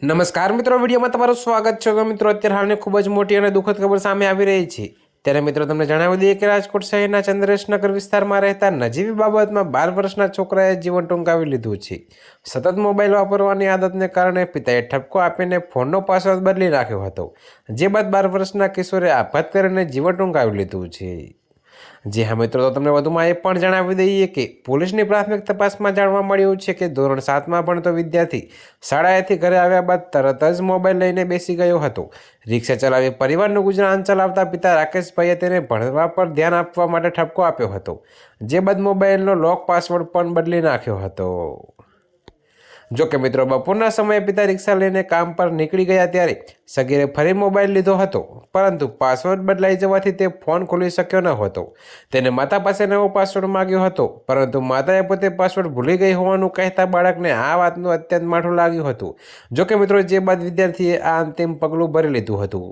નમસ્કાર મિત્રો, વિડીયોમાં તમારું સ્વાગત છે। મિત્રો, અત્યારે હાલની ખૂબ જ મોટી અને દુઃખદ ખબર સામે આવી રહી છે। ત્યારે મિત્રો તમને જણાવી દઈએ કે રાજકોટ શહેરના ચંદ્રેશનગર વિસ્તારમાં રહેતા નજીવી બાબતમાં 12 વર્ષના છોકરાએ જીવન ટૂંકાવી લીધું છે। સતત મોબાઈલ વાપરવાની આદતને કારણે પિતાએ ઠપકો આપીને ફોનનો પાસવર્ડ બદલી નાખ્યો હતો, જે બાદ 12 વર્ષના કિશોરે આપઘાત કરીને જીવન ટૂંકાવી લીધું છે। જી હા મિત્રો, તો તમને વધુમાં એ પણ જણાવી દઈએ કે પોલીસની પ્રાથમિક તપાસમાં જાણવા મળ્યું છે કે ધોરણ 7માં ભણતો વિદ્યાર્થી શાળાએથી ઘરે આવ્યા બાદ તરત જ મોબાઈલ લઈને બેસી ગયો હતો। રિક્ષા ચલાવી પરિવારનું ગુજરાન ચલાવતા પિતા રાકેશભાઈએ તેને ભણવા પર ધ્યાન આપવા માટે ઠપકો આપ્યો હતો, જે બાદ મોબાઈલનો લોક પાસવર્ડ પણ બદલી નાખ્યો હતો। જો કે મિત્રો, બપોરના સમયે પિતા રિક્ષા લઈને કામ પર નીકળી ગયા ત્યારે સગીરે ફરી મોબાઈલ લીધો હતો, પરંતુ પાસવર્ડ બદલાઈ જવાથી તે ફોન ખોલી શક્યો ન હતો। તેને માતા પાસે નવો પાસવર્ડ માંગ્યો હતો, પરંતુ માતાએ પોતે પાસવર્ડ ભૂલી ગઈ હોવાનું કહેતા બાળકને આ વાતનું અત્યંત માઠું લાગ્યું હતું। જો કે મિત્રો, જે બાદ વિદ્યાર્થીએ આ અંતિમ પગલું ભરી લીધું હતું।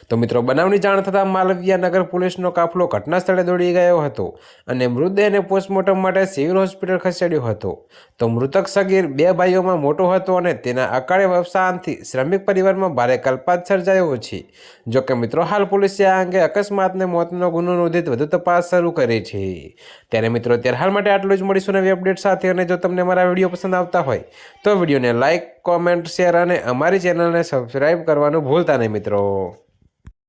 તો મિત્રો, બનાવની જાણ થતાં માલવીયા નગર પોલીસનો કાફલો ઘટના સ્થળે દોડી ગયો હતો અને મૃતદેહને પોસ્ટમોર્ટમ માટે સિવિલ હોસ્પિટલ ખસેડ્યો હતો। તો મૃતક સગીર 2 ભાઈઓમાં મોટો હતો અને તેના અકાળે અવસાનથી શ્રમિક પરિવારમાં ભારે કલ્પાત સર્જાયો છે। જો કે મિત્રો, હાલ પોલીસે આ અંગે અકસ્માતને મોતનો ગુનો નોંધી વધુ તપાસ શરૂ કરી છે। ત્યારે મિત્રો, અત્યારે હાલ માટે આટલું જ। મળીશું નવી અપડેટ સાથે। અને જો તમને મારા વિડીયો પસંદ આવતા હોય તો વિડીયોને લાઇક, કોમેન્ટ, શેર અને અમારી ચેનલને સબસ્ક્રાઈબ કરવાનું ભૂલતા નહીં મિત્રો।